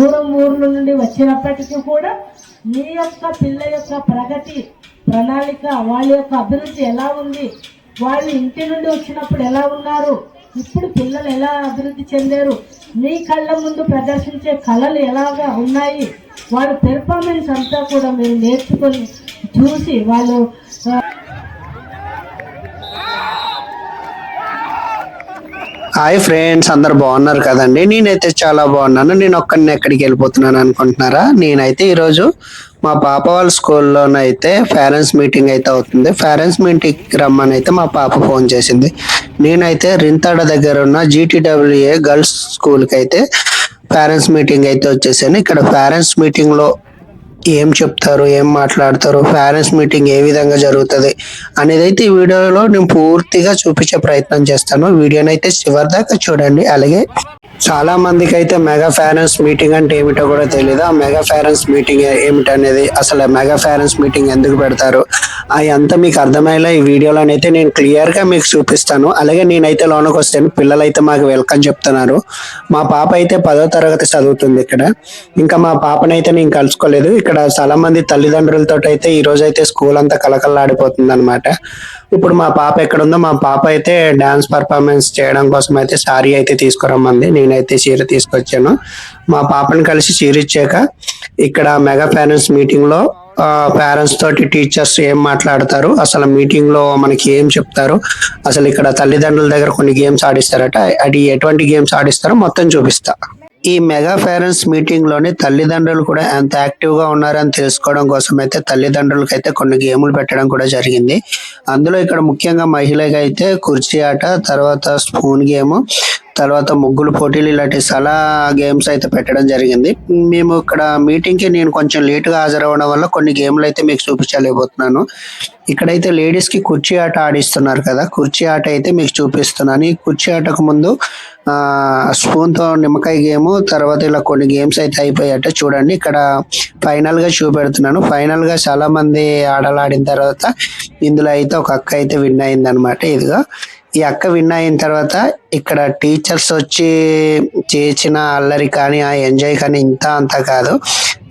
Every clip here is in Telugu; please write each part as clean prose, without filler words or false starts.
దూరం ఊర్ల నుండి వచ్చినప్పటికీ కూడా మీ యొక్క పిల్ల యొక్క ప్రగతి ప్రణాళిక, వాళ్ళ యొక్క అభివృద్ధి ఎలా ఉంది, వాళ్ళు ఇంటి నుండి వచ్చినప్పుడు ఎలా ఉన్నారు, ఇప్పుడు పిల్లలు ఎలా అభివృద్ధి చెందారు, మీ కళ్ళ ముందు ప్రదర్శించే కళలు ఎలాగా ఉన్నాయి, వాళ్ళ పెర్ఫార్మెన్స్ అంతా కూడా మీరు నేర్చుకొని చూసి వాళ్ళు హాయ్ ఫ్రెండ్స్, అందరు బాగున్నారు కదండి. నేనైతే చాలా బాగున్నాను. నేను ఒక్కడిని ఎక్కడికి వెళ్ళిపోతున్నాను అనుకుంటున్నారా? నేనైతే ఈరోజు మా పాప వాళ్ళ స్కూల్లోనైతే పేరెంట్స్ మీటింగ్ అయితే అవుతుంది. పేరెంట్స్ మీటింగ్ రమ్మని అయితే మా పాప ఫోన్ చేసింది. నేనైతే రింతాడ దగ్గర ఉన్న GTWA గర్ల్స్ స్కూల్కి అయితే పేరెంట్స్ మీటింగ్ అయితే వచ్చేసాను. ఇక్కడ పేరెంట్స్ మీటింగ్ లో ఏం చెప్తారు, ఏం మాట్లాడతారు, పేరెంట్స్ మీటింగ్ ఏ విధంగా జరుగుతుంది అనేది అయితే ఈ వీడియోలో నేను పూర్తిగా చూపించే ప్రయత్నం చేస్తాను. వీడియోని అయితే చివరి దాకా చూడండి. అలాగే చాలా మందికి అయితే మెగా పేరెంట్స్ మీటింగ్ అంటే ఏమిటో కూడా తెలియదు. ఆ మెగా పేరెంట్స్ మీటింగ్ ఏమిటనేది, అసలు మెగా పేరెంట్స్ మీటింగ్ ఎందుకు పెడతారు, అవి అంతా మీకు అర్థమయ్యేలా ఈ వీడియోలోనైతే నేను క్లియర్ గా మీకు చూపిస్తాను. అలాగే నేనైతే లోనకి వస్తాను. పిల్లలైతే మాకు వెల్కమ్ చెప్తున్నారు. మా పాప అయితే 10వ తరగతి చదువుతుంది ఇక్కడ. ఇంకా మా పాపనైతే నేను కలుసుకోలేదు. ఇక్కడ చాలా మంది తల్లిదండ్రులతో అయితే ఈ రోజు అయితే స్కూల్ అంతా కలకల్లాడిపోతుంది అనమాట. ఇప్పుడు మా పాప ఎక్కడుందో, మా పాప అయితే డాన్స్ పర్ఫార్మెన్స్ చేయడం కోసం అయితే సారీ అయితే తీసుకురమ్మంది. నేనైతే చీర తీసుకొచ్చాను. మా పాపని కలిసి చీర ఇచ్చాక ఇక్కడ మెగా పేరెంట్స్ మీటింగ్ లో పేరెంట్స్ తోటి టీచర్స్ ఏం మాట్లాడతారు, అసలు మీటింగ్ లో మనకి ఏం చెప్తారు, అసలు ఇక్కడ తల్లిదండ్రుల దగ్గర కొన్ని గేమ్స్ ఆడిస్తారట, అది ఎటువంటి గేమ్స్ ఆడిస్తారో మొత్తం చూపిస్తా. ఈ మెగా పేరెంట్స్ మీటింగ్ లోని తల్లిదండ్రులు కూడా ఎంత యాక్టివ్ గా ఉన్నారని తెలుసుకోవడం కోసం అయితే తల్లిదండ్రులకి అయితే కొన్ని గేములు పెట్టడం కూడా జరిగింది. అందులో ఇక్కడ ముఖ్యంగా మహిళకి అయితే కుర్చీ ఆట, తర్వాత స్పూన్ గేమ్, తర్వాత ముగ్గులు పోటీలు, ఇలాంటి చాలా గేమ్స్ అయితే పెట్టడం జరిగింది. మేము ఇక్కడ మీటింగ్ కి నేను కొంచెం లేట్ గా హాజరవడం వల్ల కొన్ని గేమ్లు అయితే మీకు చూపించలేకపోతున్నాను. ఇక్కడైతే లేడీస్ కి కుర్చీ ఆట ఆడిస్తున్నారు కదా, కుర్చీ ఆట అయితే మీకు చూపిస్తున్నాను. ఈ కుర్చీ ఆటకు ముందు స్పూన్ తో నిమ్మకాయ గేమ్, తర్వాత ఇలా కొన్ని గేమ్స్ అయితే అయిపోయాట. చూడండి, ఇక్కడ ఫైనల్ గా చూపెడుతున్నాను. ఫైనల్ గా చాలా మంది ఆటలు ఆడిన తర్వాత ఇందులో అయితే ఒక అక్క అయితే విన్ అయింది అనమాట. ఇదిగా ఈ అక్క విన్ అయిన తర్వాత ఇక్కడ టీచర్స్ వచ్చి చేసిన అల్లరి కానీ ఆ ఎంజాయ్ కానీ ఇంత అంతా కాదు.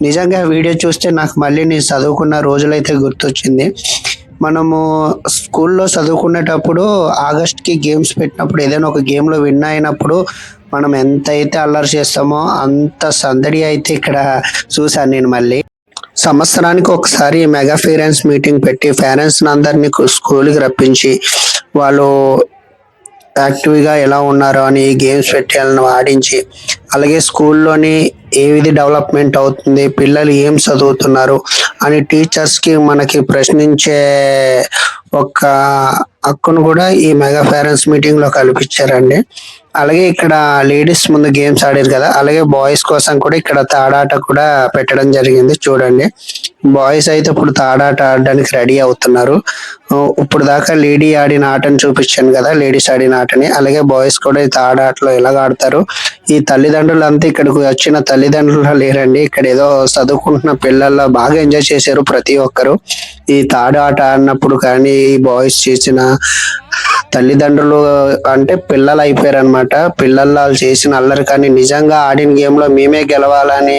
నిజంగా వీడియో చూస్తే నాకు మళ్ళీ నేను చదువుకున్న రోజులైతే గుర్తొచ్చింది. మనము స్కూల్లో చదువుకునేటప్పుడు ఆగస్ట్ కి గేమ్స్ పెట్టినప్పుడు, ఏదైనా ఒక గేమ్ లో విన్ అయినప్పుడు మనం ఎంత అయితే అల్లరి చేస్తామో అంత సందడి అయితే ఇక్కడ చూసాను నేను. మళ్ళీ సంవత్సరానికి ఒకసారి మెగా పేరెంట్స్ మీటింగ్ పెట్టి పేరెంట్స్ అందరినీ స్కూల్కి రప్పించి వాళ్ళు యాక్టివ్ గా ఎలా ఉన్నారో అని గేమ్స్ పెట్టి వాళ్ళని ఆడించి, అలాగే స్కూల్లోని ఏ విధి డెవలప్మెంట్ అవుతుంది, పిల్లలు ఏం చదువుతున్నారు అని టీచర్స్ కి మనకి ప్రశ్నించే ఒక హక్కును కూడా ఈ మెగా పేరెంట్స్ మీటింగ్ లో కల్పించారండి. అలాగే ఇక్కడ లేడీస్ ముందు గేమ్స్ ఆడారు కదా, అలాగే బాయ్స్ కోసం కూడా ఇక్కడ తాడాట కూడా పెట్టడం జరిగింది. చూడండి, బాయ్స్ అయితే ఇప్పుడు తాడాట ఆడడానికి రెడీ అవుతున్నారు. ఇప్పుడు దాకా లేడీ ఆడిన ఆటని చూపించాను కదా, లేడీస్ ఆడిన ఆటని, అలాగే బాయ్స్ కూడా ఈ తాడాటలో ఎలాగ ఆడతారు. ఈ తల్లిదండ్రులు అంతా ఇక్కడికి వచ్చిన తల్లిదండ్రులు లేరండి, ఇక్కడ ఏదో చదువుకుంటున్న పిల్లల్లో బాగా ఎంజాయ్ చేశారు ప్రతి ఒక్కరు. ఈ తాడు ఆట ఆడినప్పుడు కానీ ఈ బాయ్స్ చేసిన తల్లిదండ్రులు అంటే పిల్లలు అయిపోయారు అనమాట. పిల్లలు వాళ్ళు చేసిన అల్లరి కానీ, నిజంగా ఆడిన గేమ్ లో మేమే గెలవాలని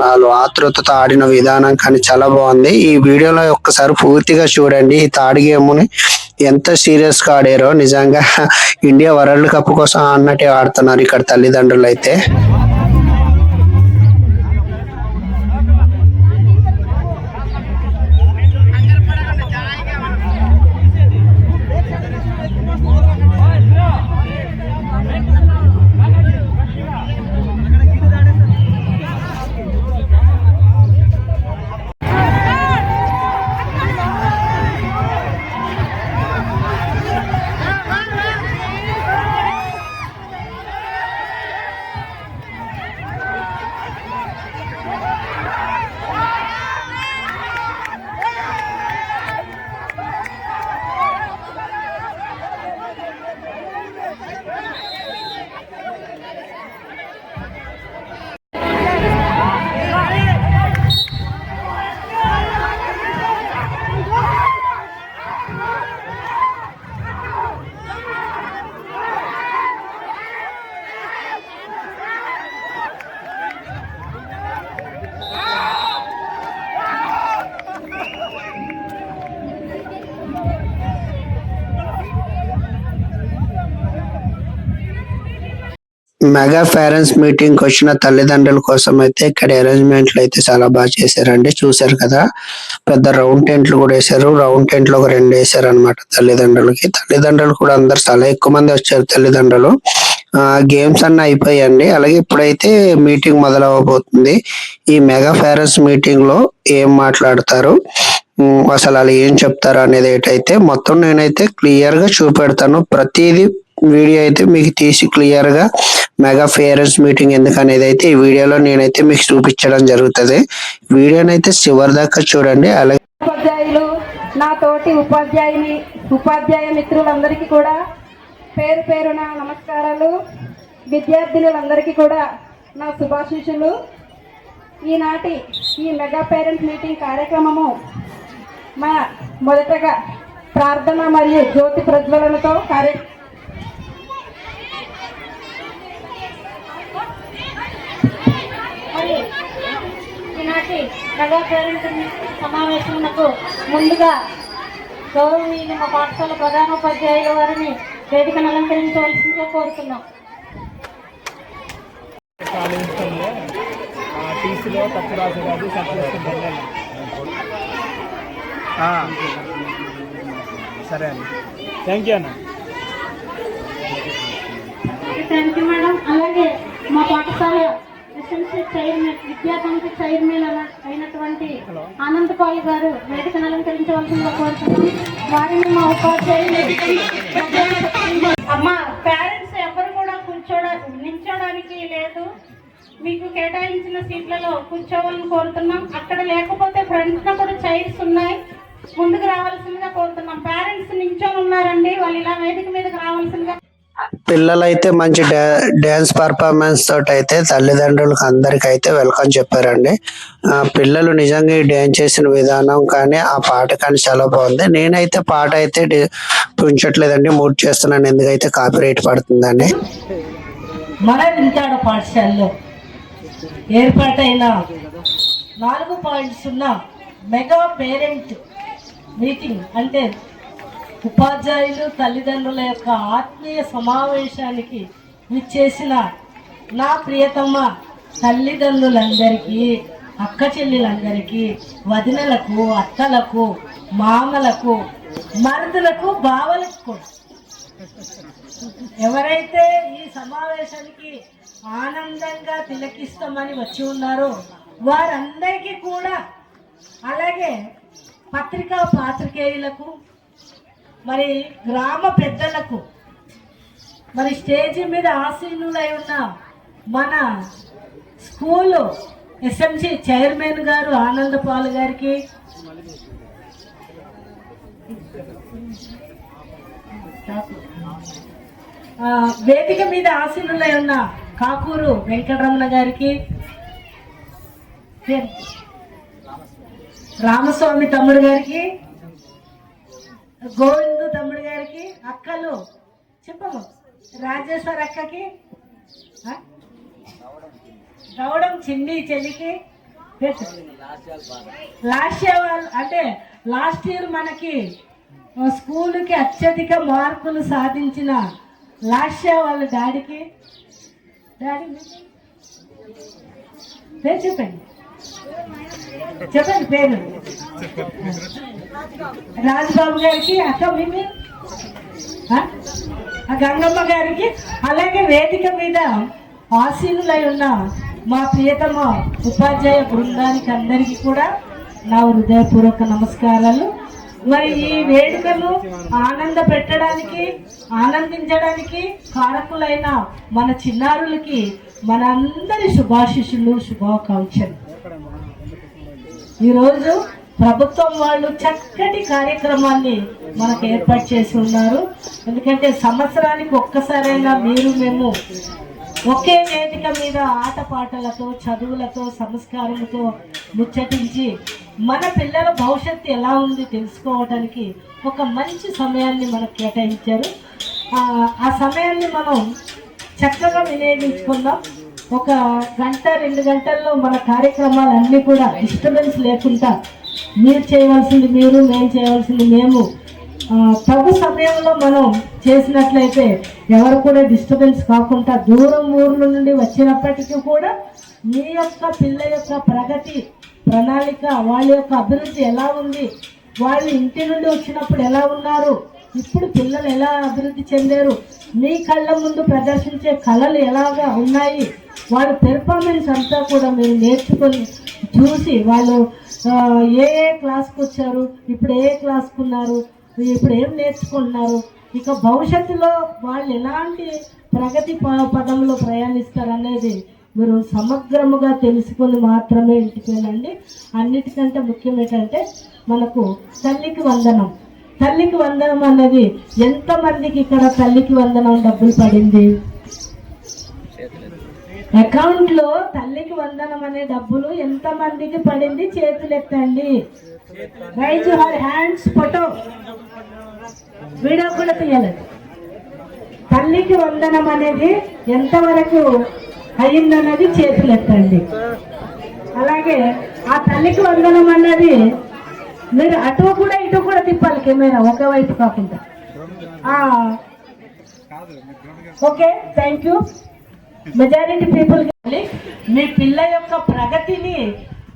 వాళ్ళు ఆతృతతో ఆడిన విధానం కానీ చాలా బాగుంది. ఈ వీడియోలో ఒక్కసారి పూర్తిగా చూడండి. ఈ తాడు గేమ్ ని ఎంత సీరియస్ గా ఆడారో, నిజంగా ఇండియా వరల్డ్ కప్ కోసం అన్నట్టే ఆడుతున్నారు ఇక్కడ తల్లిదండ్రులు అయితే. మెగా పేరెంట్స్ మీటింగ్ వచ్చిన తల్లిదండ్రుల కోసం అయితే ఇక్కడ అరేంజ్మెంట్లు అయితే చాలా బాగా చేశారండి. చూశారు కదా, పెద్ద రౌండ్ టెంట్లు కూడా వేశారు. రౌండ్ టెంట్లు ఒక 2 వేశారు అనమాట తల్లిదండ్రులకి. తల్లిదండ్రులు కూడా అందరు చాలా ఎక్కువ మంది వచ్చారు తల్లిదండ్రులు. గేమ్స్ అన్నీ అయిపోయాయండి. అలాగే ఇప్పుడైతే మీటింగ్ మొదలవబోతుంది. ఈ మెగా పేరెంట్స్ మీటింగ్ లో ఏం మాట్లాడతారు, అసలు వాళ్ళు ఏం చెప్తారు అనేది అయితే మొత్తం నేనైతే క్లియర్ గా చూపెడతాను. ప్రతిదీ వీడియో అయితే మీకు తీసి క్లియర్ గా మెగా పేరెంట్స్ మీటింగ్ ఎందుకు అనేది అయితే ఈ వీడియోలో నేనైతే మీకు చూపించడం జరుగుతుంది. వీడియోనైతే చివరి దాకా చూడండి. అలాగే ఉపాధ్యాయులు, నా తోటి ఉపాధ్యాయ మిత్రులందరికీ కూడా పేరు పేరున నమస్కారాలు. విద్యార్థినులందరికీ కూడా నా శుభాశీస్సులు. ఈనాటి ఈ మెగా పేరెంట్స్ మీటింగ్ కార్యక్రమము మొదటగా ప్రార్థన మరియు జ్యోతి ప్రజ్వలనతో ఈనాటి మెగా పేరెంట్స్ సమావేశమునకు ముందుగా గౌరవనీయులు మా పాఠశాల ప్రధానోపాధ్యాయుల వారిని వేదికను అలంకరించవలసిందిగా కోరుతున్నాం. టీసీలో తప్పు రాసేది సరే అండి, థ్యాంక్ యూ అన్న. Thank you madam. అలాగే మా పాఠశాల ఎస్ఎంసీ చైర్మన్, విద్యా కమిటీ చైర్మన్ అయినటువంటి ఆనంద్ పాల్ గారు వేదికను అలంకరించవలసిందిగా కోరుతున్నాం. వారిని మా ఉపాధ్యాయులు అమ్మ పేరెంట్స్ ఎవరు కూడా నిల్చోడానికి లేదు, మీకు కేటాయించిన సీట్లలో కూర్చోవాలని కోరుతున్నాం. అక్కడ లేకపోతే ఫ్రంట్ కూడా చైర్స్ ఉన్నాయి, ముందుకు రావాల్సిందిగా కోరుతున్నాం. పేరెంట్స్ నిల్చొని ఉన్నారండి, వాళ్ళు ఇలా వేదిక మీదకి రావాల్సిందిగా. పిల్లలైతే మంచి డ్యాన్స్ పర్ఫార్మెన్స్ తోటి అయితే తల్లిదండ్రులకు అందరికి అయితే వెల్కమ్ చెప్పారండి. పిల్లలు నిజంగా ఈ డ్యాన్స్ చేసిన విధానం కానీ ఆ పాట కానీ చాలా బాగుంది. నేనైతే పాట అయితే ఉంచట్లేదండి, మూడ్ చేస్తున్నాను, ఎందుకైతే కాపీ రైట్ పడుతుందండి. మన వింటాడ పాఠశాలలో ఏర్పాటైన 4.0 మెగా పేరెంట్ మీటింగ్ అంటే ఉపాధ్యాయులు తల్లిదండ్రుల యొక్క ఆత్మీయ సమావేశానికి విచ్చేసిన నా ప్రియతమ తల్లిదండ్రులందరికీ, అక్క చెల్లెలందరికీ, వదినలకు, అత్తలకు, మామలకు, మరుదులకు, బావలకు కూడా ఎవరైతే ఈ సమావేశానికి ఆనందంగా తిలకిస్తామని వచ్చి ఉన్నారో వారందరికీ కూడా, అలాగే పత్రికా పాత్రికేయులకు, మరి గ్రామ పెద్దలకు, మరి స్టేజి మీద ఆసీనులై ఉన్న మన స్కూలు ఎస్ఎంసి చైర్మన్ గారు ఆనందపాల్ గారికి, వేదిక మీద ఆసీనులై ఉన్న కాకూరు వెంకటరమణ గారికి, రామస్వామి తమ్ముడు గారికి, గోవిందు తమ్ముడు గారికి, అక్కలు చెప్పము రాజేశ్వర్ అక్కకి, గౌడం చిన్ని చెల్లికి, లాస్ట్ ఇయర్ అంటే లాస్ట్ ఇయర్ మనకి స్కూల్కి అత్యధిక మార్కులు సాధించిన లాస్ట్ ఇయర్ వాళ్ళ డాడీకి, పేరు చెప్పండి పేరు రాజబాబు గారికి, అక్క మిమి గంగమ్మ గారికి, అలాగే వేదిక మీద ఆసీనులై ఉన్న మా ప్రియతమ ఉపాధ్యాయ బృందానికి అందరికీ కూడా నా హృదయపూర్వక నమస్కారాలు. మరి ఈ వేడుకను ఆనందించడానికి కారకులైన మన చిన్నారులకి మన అందరి శుభాశిష్యులు, శుభాకాంక్షలు. ఈరోజు ప్రభుత్వం వాళ్ళు చక్కటి కార్యక్రమాన్ని మనకు ఏర్పాటు చేసి ఉన్నారు. ఎందుకంటే సంవత్సరానికి ఒక్కసారైనా మేము ఒకే వేదిక మీద ఆటపాటలతో, చదువులతో, సంస్కారంతో ముచ్చటించి మన పిల్లల భవిష్యత్తు ఎలా ఉంది తెలుసుకోవడానికి ఒక మంచి సమయాన్ని మనకు కేటాయించారు. ఆ సమయాన్ని మనం చక్కగా వినియోగించుకుందాం. ఒక గంట 2 గంటల్లో మన కార్యక్రమాలన్నీ కూడా డిస్టర్బెన్స్ లేకుండా మీరు చేయవలసింది మీరు, మేము చేయవలసింది మేము తగు సమయంలో మనం చేసినట్లయితే ఎవరు కూడా డిస్టర్బెన్స్ కాకుండా దూరం ఊర్ల నుండి వచ్చినప్పటికీ కూడా మీ యొక్క పిల్ల యొక్క ప్రగతి ప్రణాళిక వాళ్ళ యొక్క అభివృద్ధి ఎలా ఉంది, వాళ్ళు ఇంటి నుండి వచ్చినప్పుడు ఎలా ఉన్నారు, ఇప్పుడు పిల్లలు ఎలా అభివృద్ధి చెందారు, మీ కళ్ళ ముందు ప్రదర్శించే కళలు ఎలాగా ఉన్నాయి, వాళ్ళ పెర్ఫార్మెన్స్ అంతా కూడా మీరు నేర్చుకొని చూసి వాళ్ళు ఏ క్లాస్కి వచ్చారు, ఇప్పుడు ఏ క్లాస్కి ఉన్నారు, ఇప్పుడు ఏం నేర్చుకుంటున్నారు, ఇక భవిష్యత్తులో వాళ్ళు ఎలాంటి ప్రగతి పదంలో ప్రయాణిస్తారు అనేది మీరు సమగ్రముగా తెలుసుకొని మాత్రమే ఇంటికి వెళ్ళండి. అన్నిటికంటే ముఖ్యం ఏంటంటే మనకు తల్లికి వందనం. తల్లికి వందనం అన్నది ఎంతమందికి ఇక్కడ తల్లికి వందనం డబ్బులు పడింది? అకౌంట్లో తల్లికి వందనం అనే డబ్బులు ఎంతమందికి పడింది? చేతులు ఎత్తండి. Rise your hands. Photo video కూడా తీయాలి. తల్లికి వందనం అనేది ఎంతవరకు అయిందన్నది చేతులు ఎత్తండి. అలాగే ఆ తల్లికి వందనం అన్నది మీరు అటు కూడా ఇటు కూడా తిప్పాలి, కెమెరా ఒకవైపు కాకుండా. Okay, thank you. Majority people మీ పిల్ల యొక్క ప్రగతిని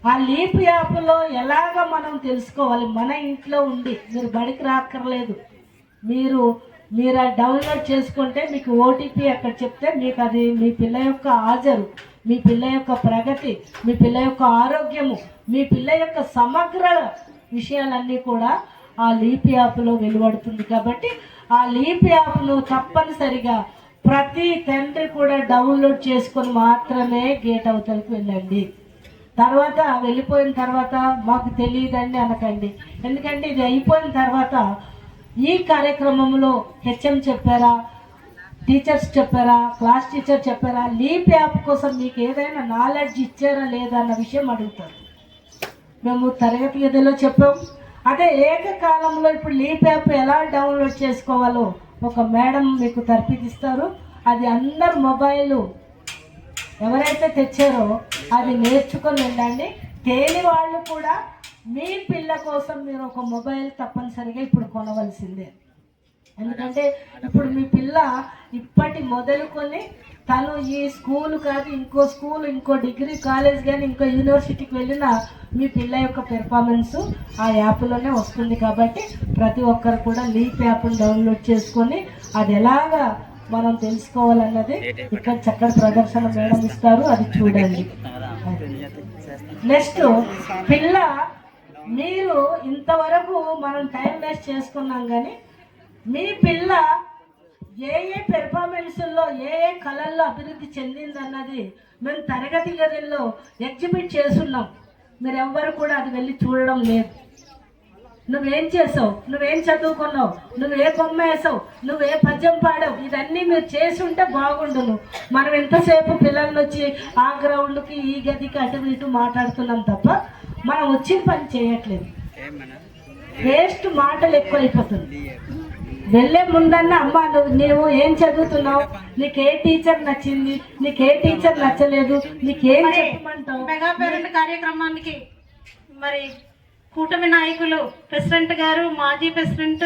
ఆ లీప్ యాప్లో ఎలాగ మనం తెలుసుకోవాలి. మన ఇంట్లో ఉండి మీరు బడికి రాక్కర్లేదు, మీరు డౌన్లోడ్ చేసుకుంటే మీకు ఓటీపీ అక్కడ చెప్తే మీకు అది మీ పిల్ల యొక్క హాజరు, మీ పిల్ల యొక్క ప్రగతి, మీ పిల్ల యొక్క ఆరోగ్యము, మీ పిల్ల యొక్క సమగ్ర విషయాలన్నీ కూడా ఆ లీప్ యాప్లో వెలువడుతుంది. కాబట్టి ఆ లీప్ యాప్ను తప్పనిసరిగా ప్రతి తండ్రి కూడా డౌన్లోడ్ చేసుకొని మాత్రమే గేట్ అవతలకు వెళ్ళండి. తర్వాత వెళ్ళిపోయిన తర్వాత మాకు తెలియదండి అనకండి. ఎందుకంటే ఇది అయిపోయిన తర్వాత ఈ కార్యక్రమంలో హెచ్ఎం చెప్పారా, టీచర్స్ చెప్పారా, క్లాస్ టీచర్ చెప్పారా, లీప్ యాప్ కోసం మీకు ఏదైనా నాలెడ్జ్ ఇచ్చారా లేదా అన్న విషయం అడుగుతారు. మేము తరగతి గదిలో చెప్పాం. అదే ఏకకాలంలో ఇప్పుడు లీప్ యాప్ ఎలా డౌన్లోడ్ చేసుకోవాలో ఒక మేడం మీకు తర్పిదిస్తారు. అది అందరు మొబైలు ఎవరైతే తెచ్చారో అది నేర్చుకొని వెళ్ళండి. తేలి వాళ్ళు కూడా మీ పిల్ల కోసం మీరు ఒక మొబైల్ తప్పనిసరిగా ఇప్పుడు కొనవలసిందే. ఎందుకంటే ఇప్పుడు మీ పిల్ల ఇప్పటి మొదలుకొని తను ఈ స్కూల్ కాదు ఇంకో స్కూల్, ఇంకో డిగ్రీ కాలేజ్ కానీ ఇంకో యూనివర్సిటీకి వెళ్ళినా మీ పిల్ల యొక్క పెర్ఫార్మెన్స్ ఆ యాప్లోనే వస్తుంది. కాబట్టి ప్రతి ఒక్కరు కూడా లీప్ యాప్ని డౌన్లోడ్ చేసుకొని అది ఎలాగా మనం తెలుసుకోవాలన్నది ఇక్కడ చక్కటి ప్రదర్శన మేడం ఇస్తారు, అది చూడండి. నెక్స్ట్ పిల్ల మీరు ఇంతవరకు మనం టైం వేస్ట్ చేసుకున్నాం, కానీ మీ పిల్ల ఏ పెర్ఫార్మెన్స్లో ఏ కళల్లో అభివృద్ధి చెందిందన్నది మేము తరగతి గదుల్లో ఎగ్జిబిట్ చేస్తున్నాం. మీరు ఎవ్వరు కూడా అది వెళ్ళి చూడడం లేదు. నువ్వేం చేసావు, నువ్వేం చదువుకున్నావు, నువ్వే బొమ్మ వేసావు, నువ్వే పద్యం పాడావు, ఇదన్నీ మీరు చేసి ఉంటే బాగుండును. మనం ఎంతసేపు పిల్లల్ని వచ్చి ఆ గ్రౌండ్కి ఈ గదికి అటు ఇటు మాట్లాడుతున్నాం తప్ప మనం వచ్చిన పని చేయట్లేదు. వేస్ట్ మాటలు ఎక్కువైపోతుంది. వెళ్ళే ముందన్న అమ్మ నువ్వు ఏం చదువుతున్నావు, నీకే టీచర్ నచ్చింది, నీకే టీచర్ నచ్చలేదు, నీకేం చెప్పమంటావు. మెగా పేరెంట్ కార్యక్రమానికి మరి కూటమి నాయకులు ప్రెసిడెంట్ గారు, మాజీ ప్రెసిడెంట్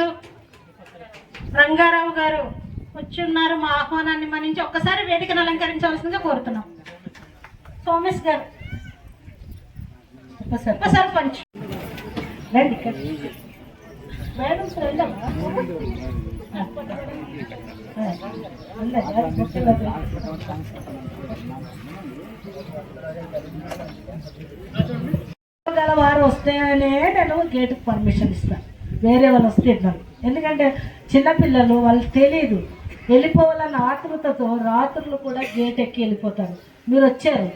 రంగారావు గారు వచ్చి ఉన్నారు. మా ఆహ్వానాన్ని మన్నించి ఒక్కసారి వేదికను అలంకరించవలసిందిగా కోరుతున్నాం. సోమేష్ గారు సర్పంచ్ రండి ఇక్కడ. మేడం రండమ్మా. వారు వస్తేనే నేను గేటుకు పర్మిషన్ ఇస్తాను, వేరే వాళ్ళు వస్తే ఇవ్వను. ఎందుకంటే చిన్నపిల్లలు వాళ్ళకి తెలియదు, వెళ్ళిపోవాలన్న ఆతృతతో రాత్రులు కూడా గేట్ ఎక్కి వెళ్ళిపోతారు. మీరు వచ్చారు,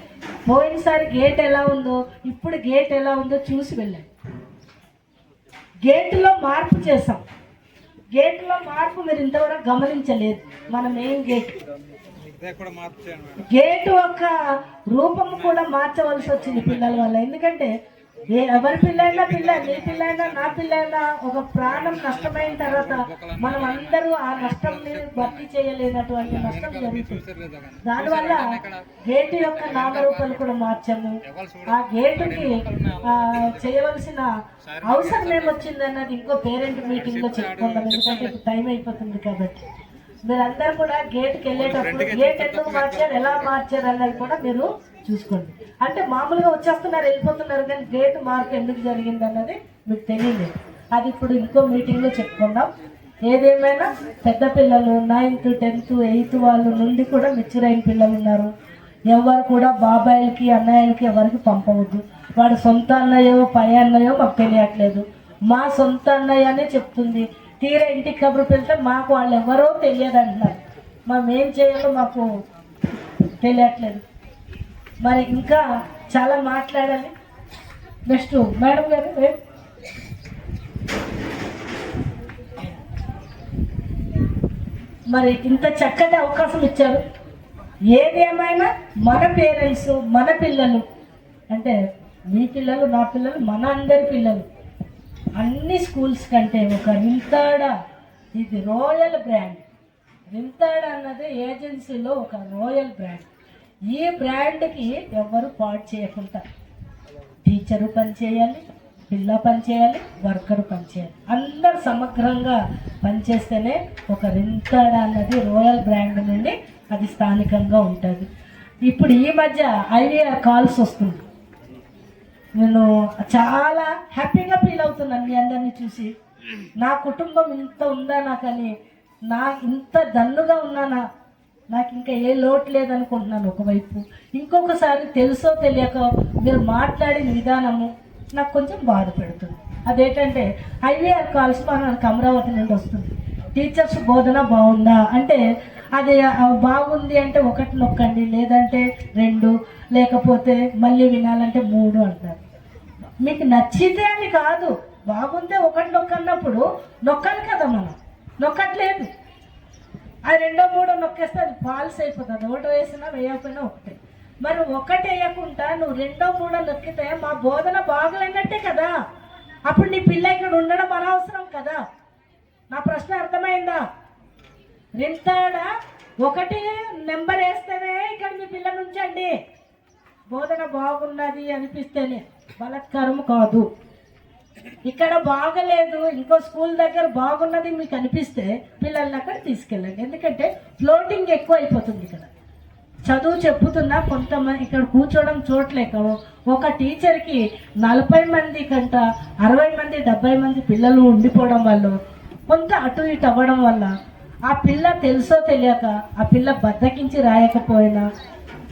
పోయినసారి గేట్ ఎలా ఉందో ఇప్పుడు గేట్ ఎలా ఉందో చూసి వెళ్ళండి. గేటులో మార్పు చేసాం, గేటులో మార్పు మీరు ఇంతవరకు గమనించలేదు. మన మెయిన్ గేటు యొక్క రూపం కూడా మార్చవలసి వచ్చింది పిల్లల వల్ల. ఎందుకంటే ఎవరి పిల్లైనా నీ పిల్లైనా నా పిల్లైనా ఒక ప్రాణం నష్టమైన తర్వాత మనం అందరూ ఆ నష్టంని భర్తీ చేయలేనటువంటి నష్టం జరుగుతుంది. దానివల్ల గేటు యొక్క నామరూపాలు కూడా మార్చాము. ఆ గేటుకి చేయవలసిన అవసరం ఏమొచ్చింది అన్నది ఇంకో పేరెంట్ మీటింగ్ లో చెప్పుకుందాం, ఎందుకంటే టైం అయిపోతుంది కాబట్టి. మీరందరూ కూడా గేట్కి వెళ్ళేటప్పుడు గేట్ ఎందుకు మార్చారు, ఎలా మార్చారు అన్నది కూడా మీరు చూసుకోండి. అంటే మామూలుగా వచ్చేస్తున్నారు వెళ్ళిపోతున్నారు, కానీ గేట్ మార్పు ఎందుకు జరిగింది అన్నది మీకు తెలియలేదు. అది ఇప్పుడు ఇంకో మీటింగ్లో చెప్పుకుందాం. ఏదేమైనా పెద్ద పిల్లలు 9th 10th 8th వాళ్ళ నుండి కూడా మెచ్యూర్ అయిన పిల్లలు ఉన్నారు. ఎవరు కూడా బాబాయిలకి అన్నయ్యలకి ఎవరికి పంపవద్దు. వాడు సొంత అన్నయ్యో పై అన్నయ్యో మాకు తెలియట్లేదు, మా సొంత అన్నయ్య అనే చెప్తుంది. తీరా ఇంటికి కబురు పెడితే మాకు వాళ్ళు ఎవరో తెలియదు అంటున్నారు. మనం ఏం చేయాలో మాకు తెలియట్లేదు. మరి ఇంకా చాలా మాట్లాడాలి. నెక్స్ట్ మేడం గారు మరి ఇంత చక్కటి అవకాశం ఇచ్చారు. ఏది ఏమైనా మన పేరెంట్స్ మన పిల్లలు అంటే మీ పిల్లలు నా పిల్లలు మన అందరి పిల్లలు అన్ని స్కూల్స్ కంటే ఒక రింతాడ ఇది రాయల్ బ్రాండ్. రింతాడ అన్నది ఏజెన్సీలో ఒక రాయల్ బ్రాండ్. ఈ బ్రాండ్కి ఎవరు పాడు చేయకుండా టీచరు పనిచేయాలి, పిల్ల పనిచేయాలి, వర్కరు పనిచేయాలి, అందరు సమగ్రంగా పనిచేస్తేనే ఒక రింతాడ అన్నది రాయల్ బ్రాండ్ నుండి అది స్థానికంగా ఉంటుంది. ఇప్పుడు ఈ మధ్య ఐవీఆర్ కాల్స్ వస్తుంది. నేను చాలా హ్యాపీగా ఫీల్ అవుతున్నాను మీ అందరినీ చూసి. నా కుటుంబం ఇంత ఉందా నాకని, నా ఇంత దన్నుగా ఉన్నానా, నాకు ఇంకా ఏ లోటు లేదనుకుంటున్నాను ఒకవైపు. ఇంకొకసారి తెలుసో తెలియక మీరు మాట్లాడిన విధానము నాకు కొంచెం బాధ పెడుతుంది. అదేంటంటే ఐవీఆర్ కాల్స్ మనకు అమరావతి నుండి వస్తుంది. టీచర్స్ బోధన బాగుందా అంటే అది బాగుంది అంటే 1 నొక్కండి, లేదంటే 2, లేకపోతే మళ్ళీ వినాలంటే 3 అంటారు. మీకు నచ్చితే అని కాదు, బాగుంటే 1 నొక్కన్నప్పుడు నొక్కాలి కదా, మనం నొక్కట్లేదు. ఆ 2, 3 నొక్కేస్తే అది ఫాల్స్ అయిపోతుంది. 1 వేసినా వేయకపోయినా ఒకటే. మరి 1 వేయకుండా నువ్వు 2, 3 నొక్కితే మా బోధన బాగలేనట్టే కదా. అప్పుడు నీ పిల్ల ఇక్కడ ఉండడం అనవసరం కదా. నా ప్రశ్న అర్థమైందా? రింతాడ 1 నెంబర్ వేస్తేనే ఇక్కడ మీ పిల్ల నుంచండి. బోధన బాగున్నది అనిపిస్తేనే, బలత్కారం కాదు. ఇక్కడ బాగలేదు, ఇంకో స్కూల్ దగ్గర బాగున్నది మీకు అనిపిస్తే పిల్లల్ని అక్కడ తీసుకెళ్ళండి. ఎందుకంటే ఫ్లోటింగ్ ఎక్కువ అయిపోతుంది. ఇక్కడ చదువు చెప్పుతున్నా కొంతమంది ఇక్కడ కూర్చోవడం చోట్లేక ఒక టీచర్కి 40 మంది కంట 60 మంది 70 మంది పిల్లలు ఉండిపోవడం వల్ల కొంత అటు ఇటు అవ్వడం వల్ల ఆ పిల్ల తెలుసో తెలియక ఆ పిల్ల బద్దకించి రాయకపోయినా,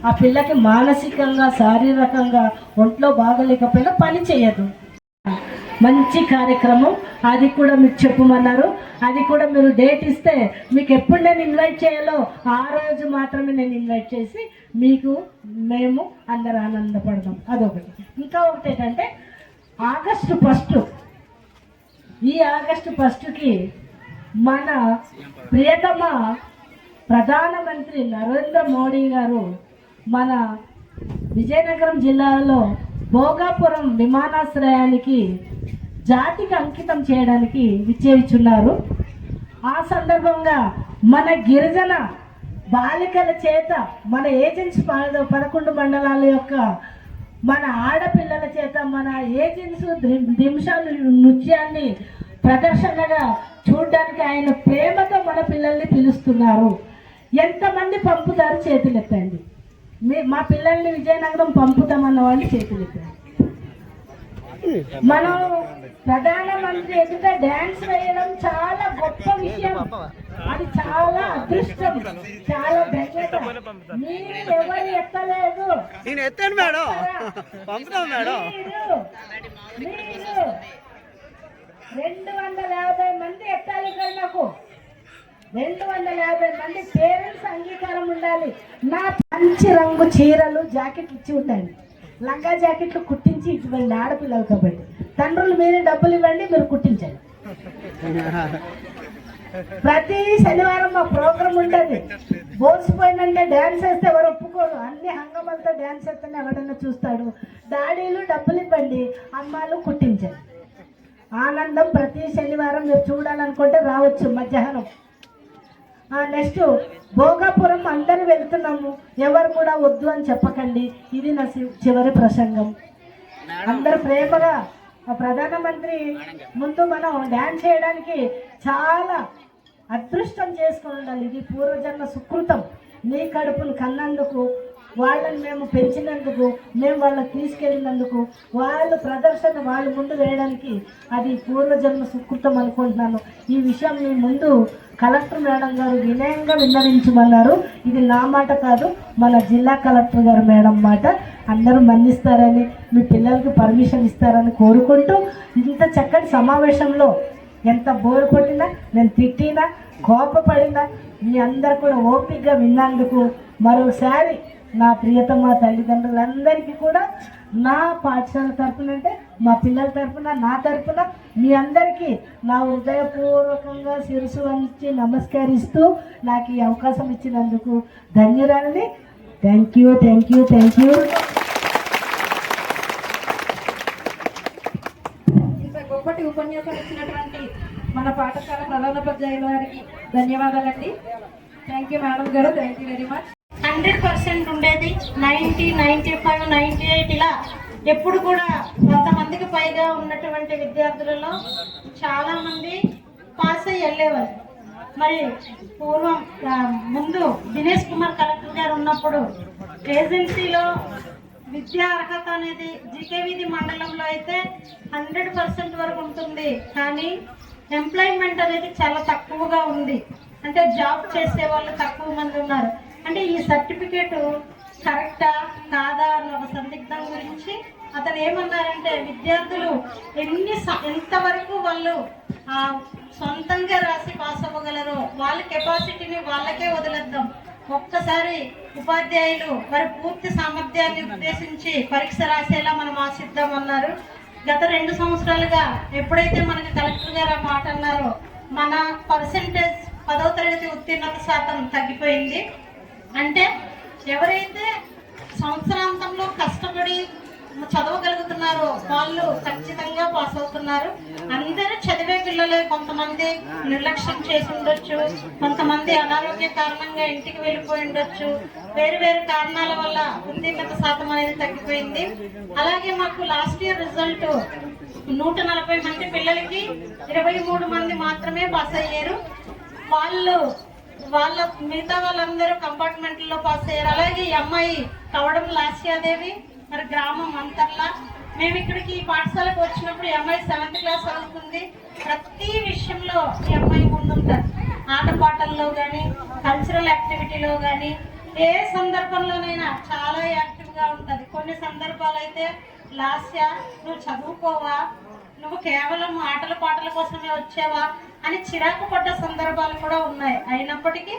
ఆ పిల్లకి మానసికంగా శారీరకంగా ఒంట్లో బాగలేకపోయినా పని చేయదు. మంచి కార్యక్రమం, అది కూడా మీకు చెప్పమన్నారు. అది కూడా మీరు డేట్ ఇస్తే మీకు ఎప్పుడు నేను ఇన్వైట్ చేయాలో ఆ రోజు మాత్రమే నేను ఇన్వైట్ చేసి మీకు మేము అందరూ ఆనందపడదాం. అదొకటి. ఇంకా ఒకటి ఏంటంటే ఆగస్టు 1 ఈ ఆగస్టు 1కి మన ప్రియతమ ప్రధానమంత్రి నరేంద్ర మోడీ గారు మన విజయనగరం జిల్లాలో భోగాపురం విమానాశ్రయానికి జాతికి అంకితం చేయడానికి విచ్చేయిచున్నారు. ఆ సందర్భంగా మన గిరిజన బాలికల చేత మన ఏజెన్సీ 11 మండలాల యొక్క మన ఆడపిల్లల చేత మన ఏజెన్సీ నిమిషాలు నృత్యాన్ని ప్రదర్శనగా చూడడానికి ఆయన ప్రేమతో మన పిల్లల్ని పిలుస్తున్నారు. ఎంతమంది పంపుతారు చేతులెత్తండి. మా పిల్లల్ని విజయనగరం పంపుతామన్న వాళ్ళు చేతులెత్తండి. మనం ప్రధానమంత్రి ఎదుట డ్యాన్స్ వేయడం చాలా గొప్ప విషయం. అది చాలా అదృష్టం, చాలా ధన్యత. మీరు ఎవరు ఎత్తలేదు, నేను ఎత్తాను మేడం, పంపుతాం మేడం. మీరు 250 మంది ఎత్తాలి ఇక్కడ. నాకు 250 మంది పేరెంట్స్ అంగీకారం ఉండాలి. నా మంచి రంగు చీరలు జాకెట్లు ఇచ్చి ఉండండి, లంగా జాకెట్లు కుట్టించి ఇవ్వండి ఆడపిల్లలు కాబట్టి. తండ్రులు మీరే డబ్బులు ఇవ్వండి, మీరు కుట్టించండి. ప్రతి శనివారం మా ప్రోగ్రామ్ ఉంటుంది. బోల్సిపోయిందంటే డ్యాన్స్ వేస్తే ఎవరు ఒప్పుకోరు, అన్ని హంగమలతో డ్యాన్స్ వేస్తేనే ఎవడన్నా చూస్తాడు. డాడీలు డబ్బులు ఇవ్వండి, అమ్మాలు కుట్టించండి. ఆనందం ప్రతి శనివారం మీరు చూడాలనుకుంటే రావచ్చు మధ్యాహ్నం. నెక్స్ట్ భోగాపురం అందరూ వెళ్తున్నాము, ఎవరు కూడా వద్దు అని చెప్పకండి. ఇది నా చివరి ప్రసంగం. అందరు ప్రేమగా ప్రధానమంత్రి ముందు మనం డ్యాన్స్ చేయడానికి చాలా అదృష్టం చేసుకుని ఉండాలి. ఇది పూర్వజన్మ సుకృతం. నీ కడుపును కన్నందుకు, వాళ్ళని మేము పెంచినందుకు, మేము వాళ్ళకి తీసుకెళ్ళినందుకు, వాళ్ళు ప్రదర్శన వాళ్ళ ముందు వేయడానికి అది పూర్వజన్మ సుకృతం అనుకుంటున్నాను. ఈ విషయం మీ ముందు కలెక్టర్ మేడం గారు వినయంగా విన్నవించమన్నారు. ఇది నా మాట కాదు, మన జిల్లా కలెక్టర్ గారు మేడం మాట. అందరూ మన్నిస్తారని, మీ పిల్లలకి పర్మిషన్ ఇస్తారని కోరుకుంటూ, ఇంత చక్కటి సమావేశంలో ఎంత బోరు కొట్టినా, నేను తిట్టినా, కోపపడినా మీ అందరు కూడా ఓపికగా విన్నందుకు మరోసారి నా ప్రియతమ తల్లిదండ్రులందరికీ కూడా నా పాఠశాల తరఫున, అంటే మా పిల్లల తరఫున, నా తరఫున మీ అందరికీ నా హృదయపూర్వకంగా శిరసు వంచి నమస్కరిస్తూ నాకు ఈ అవకాశం ఇచ్చినందుకు ధన్యవాదాలని. Thank you, thank you, thank you. ఇంత గొప్పటి ఉపన్యాసం ఇచ్చినటువంటి మన పాఠశాల ప్రధానోపాధ్యాయుల వారికి ధన్యవాదాలండి. థ్యాంక్ యూ మేడం గారు, థ్యాంక్ యూ వెరీ మచ్. 100% ఉండేది 90, 95, 98 ఇలా ఎప్పుడు కూడా 100 మందికి పైగా ఉన్నటువంటి విద్యార్థులలో చాలా మంది పాస్ అయ్యి వెళ్ళేవారు. మరి పూర్వం ముందు దినేష్ కుమార్ కలెక్టర్ గారు ఉన్నప్పుడు ఏజెన్సీలో విద్యా అర్హత అనేది జీకేవీధి మండలంలో అయితే 100% వరకు ఉంటుంది, కానీ ఎంప్లాయ్మెంట్ అనేది చాలా తక్కువగా ఉంది. అంటే జాబ్ చేసే వాళ్ళు తక్కువ మంది ఉన్నారు. అంటే ఈ సర్టిఫికేట్ కరెక్టా కాదా అన్న ఒక సందిగ్ధం గురించి అతను ఏమన్నారంటే, విద్యార్థులు ఎంతవరకు వాళ్ళు సొంతంగా రాసి పాస్ అవ్వగలరో వాళ్ళ కెపాసిటీని వాళ్ళకే వదిలేద్దాం. ఒక్కసారి ఉపాధ్యాయులు వారి పూర్తి సామర్థ్యాన్ని ఉద్దేశించి పరీక్ష రాసేలా మనం ఆశిద్దాం అన్నారు. గత 2 సంవత్సరాలుగా ఎప్పుడైతే మనకి కలెక్టర్ గారు ఆ మాట అన్నారో, మన పర్సెంటేజ్ 10వ తరగతి ఉత్తీర్ణత శాతం తగ్గిపోయింది. అంటే ఎవరైతే సంవత్సరాంతంలో కష్టపడి చదవగలుగుతున్నారో వాళ్ళు ఖచ్చితంగా పాస్ అవుతున్నారు. అందరూ చదివే పిల్లలే, కొంతమంది నిర్లక్ష్యం చేసి ఉండొచ్చు, కొంతమంది అనారోగ్య కారణంగా ఇంటికి వెళ్ళిపోయి ఉండొచ్చు, వేరు వేరు కారణాల వల్ల ఉత్తీర్ణత శాతం అనేది తగ్గిపోయింది. అలాగే మాకు లాస్ట్ ఇయర్ రిజల్ట్ 140 మంది పిల్లలకి 23 మంది మాత్రమే పాస్ అయ్యారు. వాళ్ళ మిగతా వాళ్ళందరూ కంపార్ట్మెంట్లో పాస్ అయ్యారు. అలాగే ఈ అమ్మాయి కవడం లాస్యాదేవి, మరి గ్రామం అంతర్లా. మేము ఇక్కడికి ఈ పాఠశాలకు వచ్చినప్పుడు ఈ అమ్మాయి 7th క్లాస్ చదువుతుంది. ప్రతి విషయంలో ఈ అమ్మాయి ముందుంటారు. ఆటపాటల్లో కానీ, కల్చరల్ యాక్టివిటీలో కానీ, ఏ సందర్భంలోనైనా చాలా యాక్టివ్గా ఉంటుంది. కొన్ని సందర్భాలు అయితే లాస్య నువ్వు చదువుకోవా, నువ్వు కేవలం ఆటల పాటల కోసమే వచ్చావా అని చిరాకు పడ్డ సందర్భాలు కూడా ఉన్నాయి. అయినప్పటికీ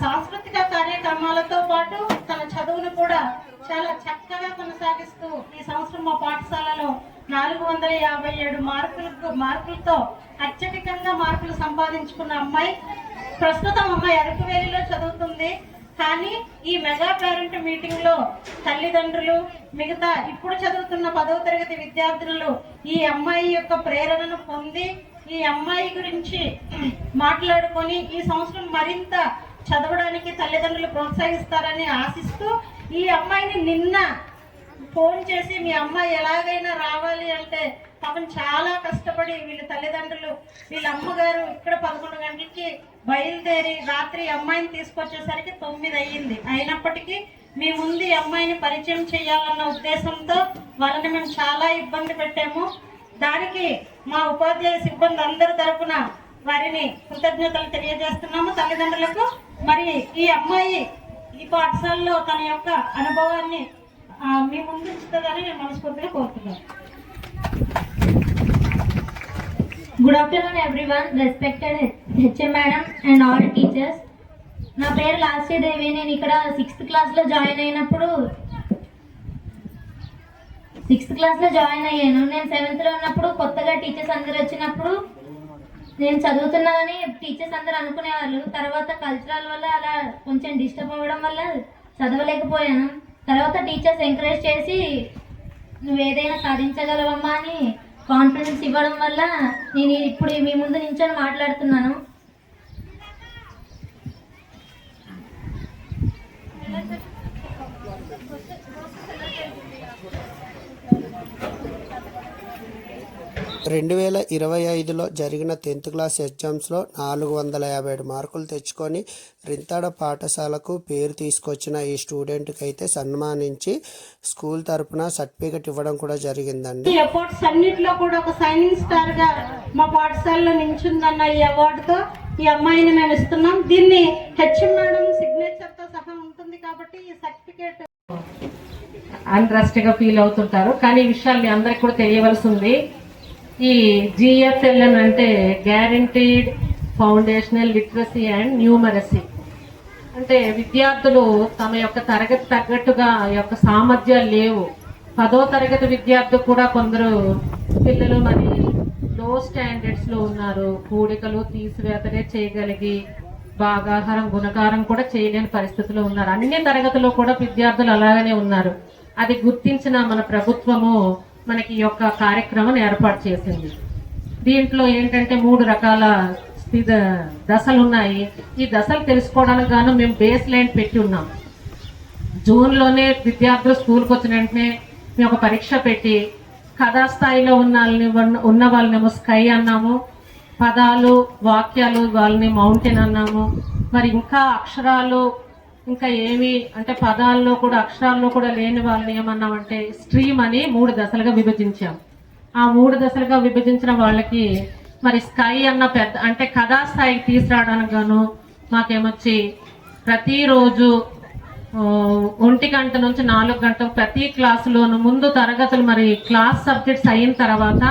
సాంస్కృతిక కార్యక్రమాలతో పాటు తన చదువును కూడా చాలా చక్కగా కొనసాగిస్తూ ఈ సంవత్సరం మా పాఠశాలలో 457 మార్కులతో అత్యధికంగా మార్కులు సంపాదించుకున్న అమ్మాయి. ప్రస్తుతం అమ్మాయి అరకువేలిలో చదువుతుంది. కానీ ఈ మెగా పేరెంట్ మీటింగ్ లో తల్లిదండ్రులు, మిగతా ఇప్పుడు చదువుతున్న 10వ తరగతి విద్యార్థులు ఈ అమ్మాయి యొక్క ప్రేరణను పొంది ఈ అమ్మాయి గురించి మాట్లాడుకొని ఈ సంవత్సరం మరింత చదవడానికి తల్లిదండ్రులు ప్రోత్సహిస్తారని ఆశిస్తూ ఈ అమ్మాయిని నిన్న ఫోన్ చేసి మీ అమ్మాయి ఎలాగైనా రావాలి అంటే పాపం చాలా కష్టపడి వీళ్ళ తల్లిదండ్రులు, వీళ్ళ అమ్మగారు ఇక్కడ 11 గంటలకి బయలుదేరి రాత్రి అమ్మాయిని తీసుకొచ్చేసరికి 9 అయ్యింది. అయినప్పటికీ మీ ముందు ఈ అమ్మాయిని పరిచయం చేయాలన్న ఉద్దేశంతో వాళ్ళని మేము చాలా ఇబ్బంది పెట్టాము. దానికి మా ఉపాధ్యాయ సిబ్బంది అందరి తరఫున వారిని కృతజ్ఞతలు తెలియజేస్తున్నాము తల్లిదండ్రులకు. మరి ఈ అమ్మాయి ఈ పాఠశాలలో తన యొక్క అనుభవాన్ని మీ ముందు ఉంచుతుందని నేను మనస్ఫూర్తిగా కోరుతున్నాను. Good afternoon everyone, respected HM madam and all teachers. నా పేరు లాస్యదేవి. నేను ఇక్కడ 6th క్లాస్లో జాయిన్ అయ్యాను. నేను 7th లో ఉన్నప్పుడు కొత్తగా టీచర్స్ అందరు వచ్చినప్పుడు నేను చదువుతున్నా అని టీచర్స్ అందరూ అనుకునేవాళ్ళు. తర్వాత కల్చరల్ వల్ల అలా కొంచెం డిస్టర్బ్ అవ్వడం వల్ల చదవలేకపోయాను. తర్వాత టీచర్స్ ఎంకరేజ్ చేసి నువ్వు ఏదైనా సాధించగలవమ్మా అని కాన్ఫిడెన్స్ ఇవ్వడం వల్ల నేను ఇప్పుడు మీ ముందు నించొని మాట్లాడుతున్నాను. రెండు 2025లో జరిగిన 10th క్లాస్ ఎగ్జామ్స్లో 457 మార్కులు తెచ్చుకొని రింతాడ పాఠశాలకు పేరు తీసుకొచ్చిన ఈ స్టూడెంట్కి అయితే సన్మానించి స్కూల్ తరపున సర్టిఫికెట్ ఇవ్వడం కూడా జరిగిందండి. ఈ ఎఫర్ట్స్ అన్నిటిలో కూడా ఒక సైనింగ్ స్టార్ గా మా పాఠశాలలో నించుందన్న ఈ అవార్డుతో ఈ అమ్మాయిని మేము ఇస్తున్నాం. దీన్ని హెచ్ఎం మేడం సిగ్నేచర్ తో సహా ఉంటుంది కాబట్టి ఈ సర్టిఫికేట్ అన్ట్రస్ట్ గా ఫీల్ అవుతుంటారు. కానీ ఈ విషయాలు అందరికి కూడా తెలియవలసి ఉంది. ఈ GFLN అంటే guaranteed foundational literacy and numeracy. అంటే విద్యార్థులు తమ యొక్క తరగతి తగ్గట్టుగా యొక్క సామర్థ్యాలు లేవు. 10వ తరగతి విద్యార్థులు కూడా కొందరు పిల్లలు మరి లో స్టాండర్డ్స్ లో ఉన్నారు. కూడికలు తీసివేతలే చేయగలిగి భాగాహారం గుణకారం కూడా చేయలేని పరిస్థితిలో ఉన్నారు. అన్ని తరగతుల్లో కూడా విద్యార్థులు అలాగనే ఉన్నారు. అది గుర్తించిన మన ప్రభుత్వము మనకి ఈ యొక్క కార్యక్రమం ఏర్పాటు చేసింది. దీంట్లో ఏంటంటే 3 రకాల దశలు ఉన్నాయి. ఈ దశలు తెలుసుకోవడానికి గాను మేము బేస్ లైన్ పెట్టి ఉన్నాం. జూన్లోనే విద్యార్థులు స్కూల్కి వచ్చిన వెంటనే మేము ఒక పరీక్ష పెట్టి కథా స్థాయిలో ఉన్న వాళ్ళనేమో స్కై అన్నాము, పదాలు వాక్యాలు వాళ్ళని మౌంటైన్ అన్నాము. మరి ఇంకా అక్షరాలు ఇంకా ఏమి అంటే పదాల్లో కూడా అక్షరాల్లో కూడా లేని వాళ్ళని ఏమన్నామంటే స్ట్రీమ్ అని 3 దశలుగా విభజించాం. ఆ 3 దశలుగా విభజించిన వాళ్ళకి మరి స్కై అన్న పెద్ద అంటే కథా స్థాయికి తీసుకురావడానికి గాను మాకేమొచ్చి ప్రతిరోజు 1 గంట నుంచి 4 గంటలు ప్రతి క్లాసులోను ముందు తరగతులు మరి క్లాస్ సబ్జెక్ట్స్ అయిన తర్వాత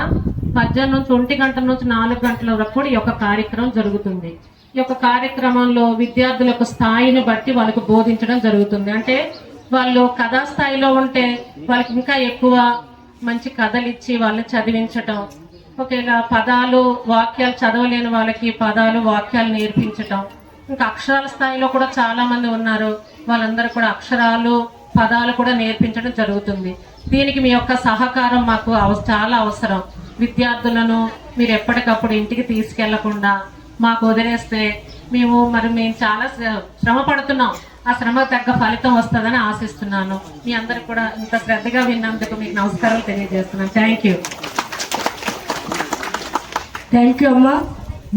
మధ్యాహ్నం నుంచి 1 గంట నుంచి 4 గంటల వరకు కూడా ఈ యొక్క కార్యక్రమం జరుగుతుంది. ఈ యొక్క కార్యక్రమంలో విద్యార్థుల యొక్క స్థాయిని బట్టి వాళ్ళకు బోధించడం జరుగుతుంది. అంటే వాళ్ళు కథా స్థాయిలో ఉంటే వాళ్ళకి ఇంకా ఎక్కువ మంచి కథలు ఇచ్చి వాళ్ళని చదివించటం, ఒకేలా పదాలు వాక్యాలు చదవలేని వాళ్ళకి పదాలు వాక్యాలు నేర్పించటం. ఇంకా అక్షరాల స్థాయిలో కూడా చాలా మంది ఉన్నారు. వాళ్ళందరూ కూడా అక్షరాలు పదాలు కూడా నేర్పించడం జరుగుతుంది. దీనికి మీ యొక్క సహకారం మాకు చాలా అవసరం. విద్యార్థులను మీరు ఎప్పటికప్పుడు ఇంటికి తీసుకెళ్లకుండా మాకు వదిలేస్తే మేము చాలా శ్రమ పడుతున్నాం. ఆ శ్రమ తగ్గ ఫలితం వస్తుందని ఆశిస్తున్నాను. మీ అందరికి కూడా ఇంత శ్రద్ధగా విన్నందుకు మీకు నమస్కారాలు తెలియజేస్తున్నాను. థ్యాంక్ యూ అమ్మా.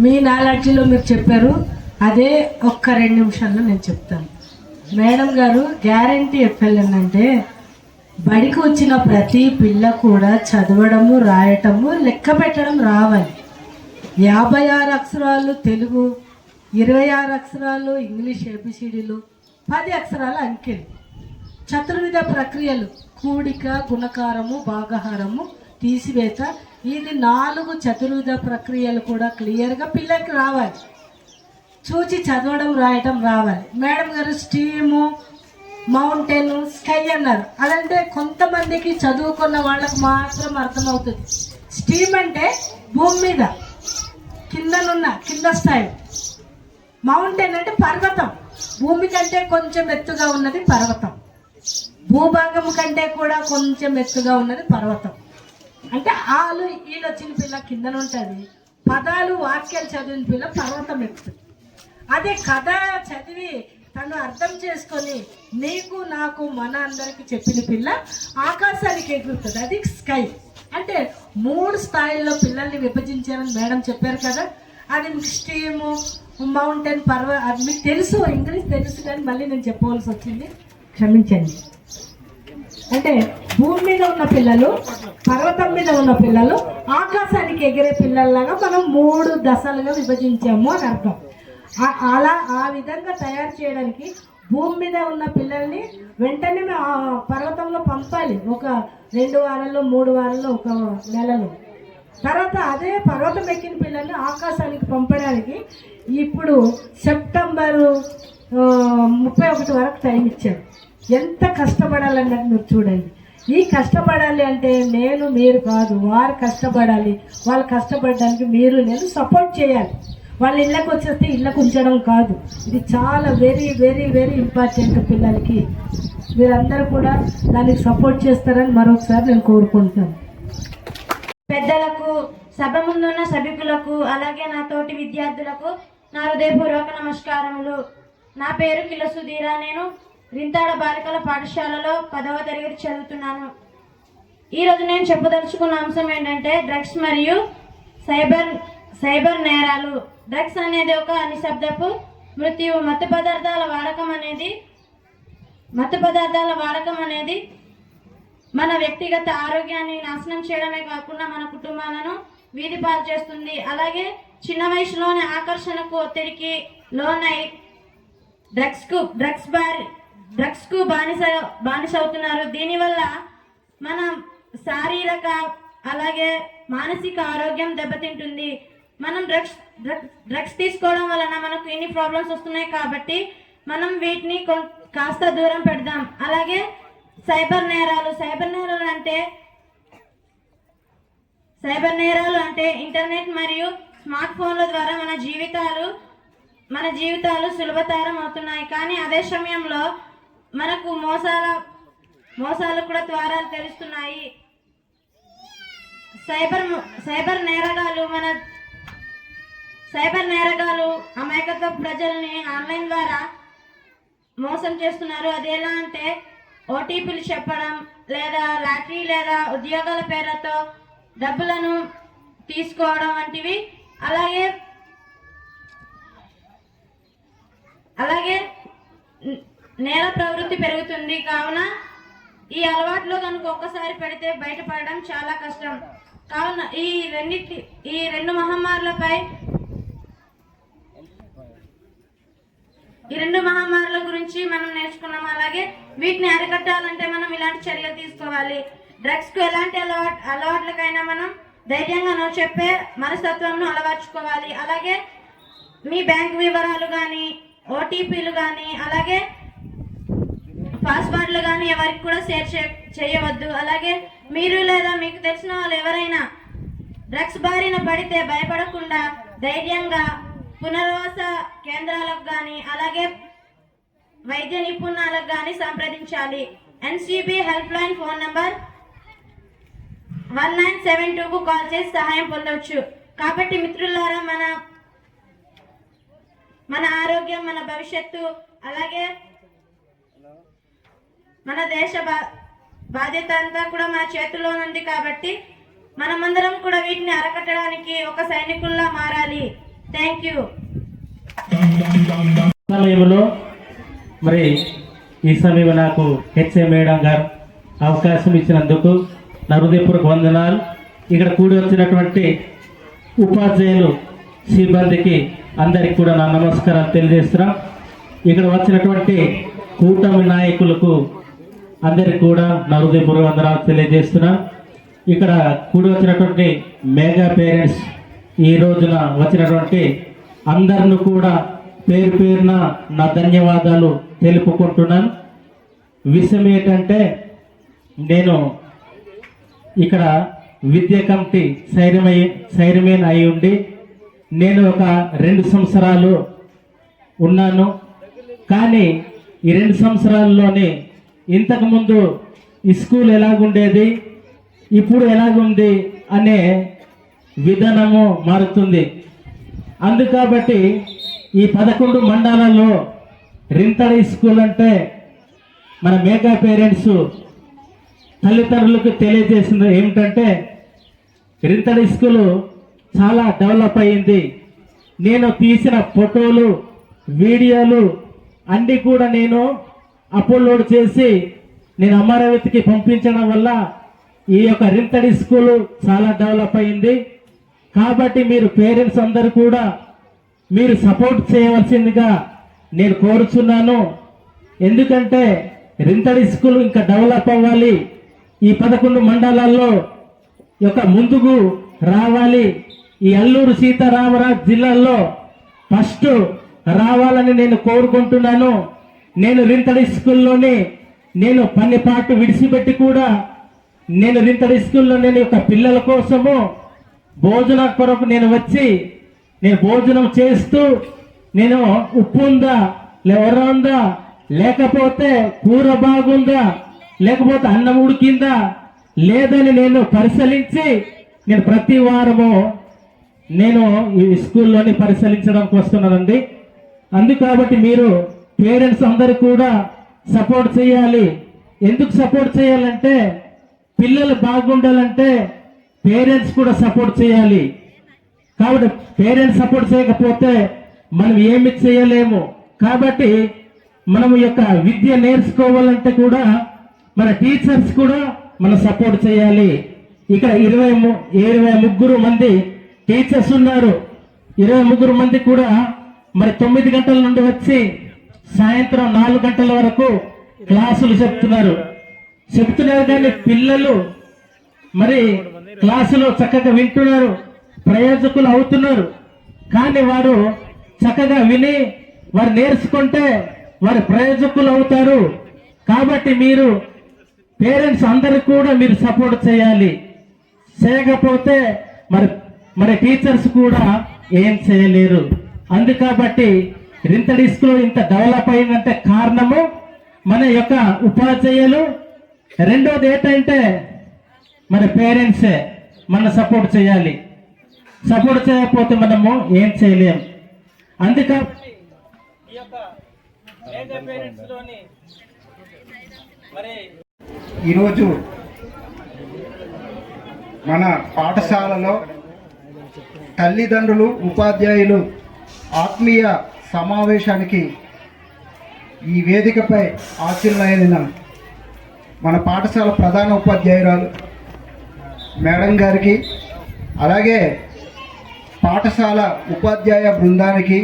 మీ నాలెడ్జ్లో మీరు చెప్పారు, అదే ఒక్క 2 నిమిషాల్లో నేను చెప్తాను. మేడం గారు గ్యారంటీ FLN అంటే బడికి వచ్చిన ప్రతి పిల్ల కూడా చదవడము రాయటము లెక్క పెట్టడం రావాలి. 56 అక్షరాలు తెలుగు, 26 అక్షరాలు ఇంగ్లీష్ ABCDలు, 10 అక్షరాల అంకెలు, చతుర్విధ ప్రక్రియలు కూడిక గుణకారము భాగాహారము తీసివేత, ఇది 4 చతుర్విధ ప్రక్రియలు కూడా క్లియర్గా పిల్లలకి రావాలి. చూచి చదవడం రాయటం రావాలి. మేడం గారు స్టీము మౌంటైన్ స్కై అన్నారు. అదంటే కొంతమందికి చదువుకున్న వాళ్ళకు మాత్రం అర్థమవుతుంది. స్టీమ్ అంటే భూమి మీద కింద స్థాయి, మౌంటైన్ అంటే పర్వతం, భూమి కంటే కొంచెం ఎత్తుగా ఉన్నది పర్వతం, భూభాగం కంటే కూడా కొంచెం ఎత్తుగా ఉన్నది పర్వతం. అంటే ఆలు ఈలు వచ్చిన పిల్ల కిందన ఉంటుంది, పదాలు వాక్యాలు చదివిన పిల్ల పర్వతం ఎక్కుతుంది. అదే కథ చదివి తను అర్థం చేసుకొని నీకు నాకు మన అందరికి చెప్పిన పిల్ల ఆకాశానికి ఎగురుతుంది, అది స్కై. అంటే 3 స్థాయిల్లో పిల్లల్ని విభజించారని మేడం చెప్పారు కదా. అది స్టీము మౌంటైన్ అది మీకు తెలుసు, ఇంగ్లీష్ తెలుసు, కానీ మళ్ళీ నేను చెప్పవలసి వచ్చింది, క్షమించండి. అంటే భూమి మీద ఉన్న పిల్లలు, పర్వతం మీద ఉన్న పిల్లలు, ఆకాశానికి ఎగిరే పిల్లల్లాగా మనం 3 దశలుగా విభజించాము అని అర్థం. అలా ఆ విధంగా తయారు చేయడానికి భూమి మీద ఉన్న పిల్లల్ని వెంటనే పర్వతంలో పంపాలి. ఒక 2 వారాల్లో 3 వారాల్లో 1 నెలలో. తర్వాత అదే పర్వతం ఎక్కిన పిల్లల్ని ఆకాశానికి పంపడానికి ఇప్పుడు సెప్టెంబరు 31 వరకు టైం ఇచ్చారు. ఎంత కష్టపడాలన్నది మీరు చూడండి. ఈ కష్టపడాలి అంటే నేను మీరు కాదు, వారు కష్టపడాలి. వాళ్ళు కష్టపడడానికి మీరు నేను సపోర్ట్ చేయాలి. వాళ్ళ ఇళ్ళకి వచ్చేస్తే ఇళ్ళకు ఉంచడం కాదు. ఇది చాలా వెరీ వెరీ వెరీ ఇంపార్టెంట్ పిల్లలకి. మీరందరూ కూడా దానికి సపోర్ట్ చేస్తారని మరొకసారి నేను కోరుకుంటున్నాను. పెద్దలకు, సభ ముందున్న సభికులకు, అలాగే నా తోటి విద్యార్థులకు నా హృదయపూర్వక నమస్కారములు. నా పేరు కిల సుధీరా. నేను రింతాడ బాలికల పాఠశాలలో 10వ తరగతి చదువుతున్నాను. ఈరోజు నేను చెప్పదలుచుకున్న అంశం ఏంటంటే డ్రగ్స్ మరియు సైబర్ నేరాలు. డ్రగ్స్ అనేది ఒక నిశ్శబ్దపు మృత్యువు. మత్తు పదార్థాల వాడకం అనేది మన వ్యక్తిగత ఆరోగ్యాన్ని నాశనం చేయడమే కాకుండా మన కుటుంబాలను వీధి పాలు చేస్తుంది. అలాగే చిన్న వయసులోనే ఆకర్షణకు, ఒత్తిడికి లోనై డ్రగ్స్ కు బానిస అవుతున్నారు. దీనివల్ల మన శారీరక అలాగే మానసిక ఆరోగ్యం దెబ్బతింటుంది. మనం డ్రగ్స్ తీసుకోవడం వలన మనకు ఎన్ని ప్రాబ్లమ్స్ వస్తున్నాయి కాబట్టి మనం వీటిని కాస్త దూరం పెడదాం. అలాగే సైబర్ నేరాలు అంటే ఇంటర్నెట్ మరియు స్మార్ట్ ఫోన్ల ద్వారా మన జీవితాలు సులభతరం అవుతున్నాయి. కానీ అదే సమయంలో మనకు మోసాలు కూడా ద్వారాలు తెలుస్తున్నాయి. సైబర్ నేరగాలు అమాయకత్వ ప్రజల్ని ఆన్లైన్ ద్వారా మోసం చేస్తున్నారు. అది ఎలా అంటే ఓటీపీలు చెప్పడం, లేదా లాటరీ లేదా ఉద్యోగాల పేర్లతో డబ్బులను తీసుకోవడం వంటివి. అలాగే నేర ప్రవృత్తి పెరుగుతుంది. కావున ఈ అలవాట్లో కనుక ఒక్కసారి పెడితే బయటపడడం చాలా కష్టం. కావున ఈ రెండు మహమ్మారుల గురించి మనం నేర్చుకున్నాం. అలాగే వీటిని అరికట్టాలంటే మనం ఇలాంటి చర్యలు తీసుకోవాలి. డ్రగ్స్ కు ఎలాంటి అలవాట్లకైనా మనం ధైర్యంగా నో చెప్పే మనస్తత్వంను అలవర్చుకోవాలి. అలాగే మీ బ్యాంక్ వివరాలు కానీ, ఓటీపీలు కానీ, అలాగే పాస్వర్డ్లు కానీ ఎవరికి కూడా షేర్ చేయవద్దు. అలాగే మీరు లేదా మీకు తెలిసిన వాళ్ళు ఎవరైనా డ్రగ్స్ బారిన పడితే భయపడకుండా ధైర్యంగా పునరావాస కేంద్రాలకు కానీ, అలాగే వైద్య నిపుణులకు కానీ సంప్రదించాలి. NCB help line phone number 1972కు కాల్ చేసి సహాయం పొందవచ్చు. కాబట్టి మిత్రులారా, మన ఆరోగ్యం, మన భవిష్యత్తు, అలాగే మన దేశ బాధ్యత అంతా కూడా మన చేతుల్లో ఉంది. కాబట్టి మనమందరం కూడా వీటిని అరకట్టడానికి ఒక సైనికుల్లా మారాలి. Thank you. సమయంలో మరి ఈ సమయంలో నాకు హెచ్ఏ మేడం గారు అవకాశం ఇచ్చినందుకు నా హృదయపూర్వక వందనాలు. ఇక్కడ కూడి వచ్చినటువంటి ఉపాధ్యాయులు, సిబ్బందికి అందరికి కూడా నా నమస్కారాలు తెలియజేస్తున్నాం. ఇక్కడ వచ్చినటువంటి కూటమి నాయకులకు అందరికి కూడా నా హృదయపూర్వక వందనాలు తెలియజేస్తున్నాం. ఇక్కడ కూడి వచ్చినటువంటి మెగా పేరెంట్స్, ఈ రోజున వచ్చినటువంటి అందరిని కూడా పేరు పేరున నా ధన్యవాదాలు తెలుపుకుంటున్నాను. విషయం ఏంటంటే, నేను ఇక్కడ విద్యా కమిటీ చైర్మన్ అయి ఉండి నేను ఒక 2 సంవత్సరాలు ఉన్నాను. కానీ ఈ 2 సంవత్సరాల్లోనే ఇంతకుముందు ఈ స్కూల్ ఎలాగుండేది, ఇప్పుడు ఎలాగుంది అనే విధానము మారుతుంది. అందుకాబట్టి ఈ 11 మండలాల్లో రింతడి స్కూల్ అంటే మన మెగా పేరెంట్స్ తల్లిదండ్రులకు తెలియజేసింది ఏమిటంటే, రింతడి స్కూలు చాలా డెవలప్ అయ్యింది. నేను తీసిన ఫోటోలు, వీడియోలు అన్నీ కూడా నేను అప్లోడ్ చేసి నేను అమరావతికి పంపించడం వల్ల ఈ యొక్క రింతడి స్కూలు చాలా డెవలప్ అయింది. కాబట్టి మీరు పేరెంట్స్ అందరూ కూడా మీరు సపోర్ట్ చేయవలసిందిగా నేను కోరుచున్నాను. ఎందుకంటే రింతడి స్కూల్ ఇంకా డెవలప్ అవ్వాలి, ఈ 11 మండలాల్లో యొక్క ముందుకు రావాలి. ఈ అల్లూరు సీతారామరాజు జిల్లాలో ఫస్ట్ రావాలని నేను కోరుకుంటున్నాను. నేను రింతడి స్కూల్లోని నేను పని పాటు విడిచిపెట్టి కూడా నేను రింతడి స్కూల్లో నేను యొక్క పిల్లల కోసము భోజనం కొరకు నేను వచ్చి నేను భోజనం చేస్తూ నేను ఉప్పు ఉందా ఎవర ఉందా లేకపోతే కూర బాగుందా లేకపోతే అన్నం ఉడికిందా లేదని నేను పరిశీలించి నేను ప్రతి వారము నేను ఈ స్కూల్లోని పరిశీలించడానికి వస్తున్నానండి. అందుకు కాబట్టి మీరు పేరెంట్స్ అందరూ కూడా సపోర్ట్ చేయాలి. ఎందుకు సపోర్ట్ చేయాలంటే పిల్లలు బాగుండాలంటే పేరెంట్స్ కూడా సపోర్ట్ చేయాలి. కాబట్టి పేరెంట్స్ సపోర్ట్ చేయకపోతే మనం ఏమి చేయలేము. కాబట్టి మనం యొక్క విద్య నేర్చుకోవాలంటే కూడా మన టీచర్స్ కూడా మనం సపోర్ట్ చేయాలి. ఇక్కడ 23 మంది టీచర్స్ ఉన్నారు. 23 మంది కూడా మరి 9 గంటల నుండి వచ్చి సాయంత్రం 4 గంటల వరకు క్లాసులు చెప్తున్నారు కానీ పిల్లలు మరి క్లాసులో చక్కగా వింటున్నారు, ప్రయోజకులు అవుతున్నారు. కానీ వారు చక్కగా విని వారు నేర్చుకుంటే వారు ప్రయోజకులు అవుతారు. కాబట్టి మీరు పేరెంట్స్ అందరూ కూడా మీరు సపోర్ట్ చేయాలి. చేయకపోతే మరి టీచర్స్ కూడా ఏం చేయలేరు. అందుకాబట్టి రింతడి స్కూల్ ఇంత డెవలప్ అయిందంటే కారణము మన యొక్క ఉపాధ్యాయులు. రెండోది ఏంటంటే మన పేరెంట్సే మన సపోర్ట్ చేయాలి. సపోర్ట్ చేయకపోతే మనము ఏం చేయలేం. అందుకని ఈ యొక్క పేరెంట్స్ లోని మరి ఈరోజు మన పాఠశాలలో తల్లిదండ్రులు ఉపాధ్యాయులు ఆత్మీయ సమావేశానికి ఈ వేదికపై ఆశీర్వైన మన పాఠశాల ప్రధాన ఉపాధ్యాయురాలు మేడం గారికి, అలాగే పాఠశాల ఉపాధ్యాయ బృందానికి,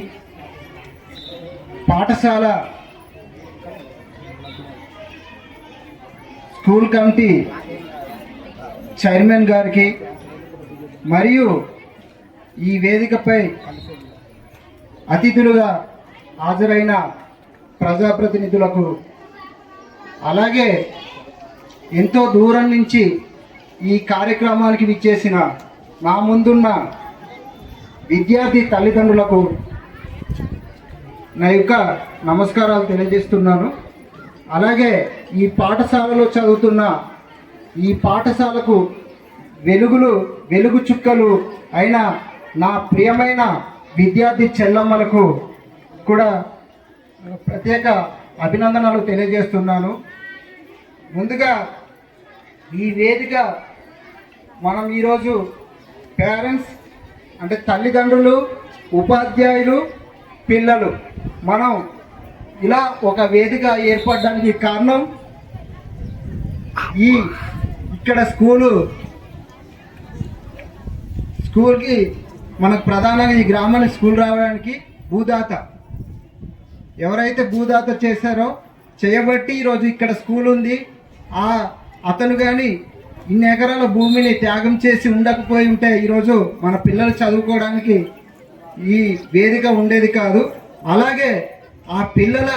పాఠశాల స్కూల్ కమిటీ చైర్మన్ గారికి, మరియు ఈ వేదికపై అతిథులుగా హాజరైన ప్రజాప్రతినిధులకు, అలాగే ఎంతో దూరం నుంచి ఈ కార్యక్రమానికి విచ్చేసిన నా ముందున్న విద్యార్థి తల్లిదండ్రులకు నా యొక్క నమస్కారాలు తెలియజేస్తున్నాను. అలాగే ఈ పాఠశాలలో చదువుతున్న ఈ పాఠశాలకు వెలుగు చుక్కలు అయిన నా ప్రియమైన విద్యార్థి చెల్లమ్మలకు కూడా ప్రత్యేక అభినందనలు తెలియజేస్తున్నాను. ముందుగా ఈ వేదిక మనం ఈరోజు పేరెంట్స్ అంటే తల్లిదండ్రులు, ఉపాధ్యాయులు, పిల్లలు మనం ఇలా ఒక వేదిక ఏర్పడడానికి కారణం ఇక్కడ స్కూల్కి మనకు ప్రధానంగా ఈ గ్రామానికి స్కూల్ రావడానికి భూదాత ఎవరైతే భూదాత చేశారో చేయబట్టి ఈరోజు ఇక్కడ స్కూల్ ఉంది. అతను కానీ ఇన్ని ఎకరాల భూమిని త్యాగం చేసి ఉండకపోయి ఉంటే ఈరోజు మన పిల్లలు చదువుకోవడానికి ఈ వేదిక ఉండేది కాదు. అలాగే ఆ పిల్లల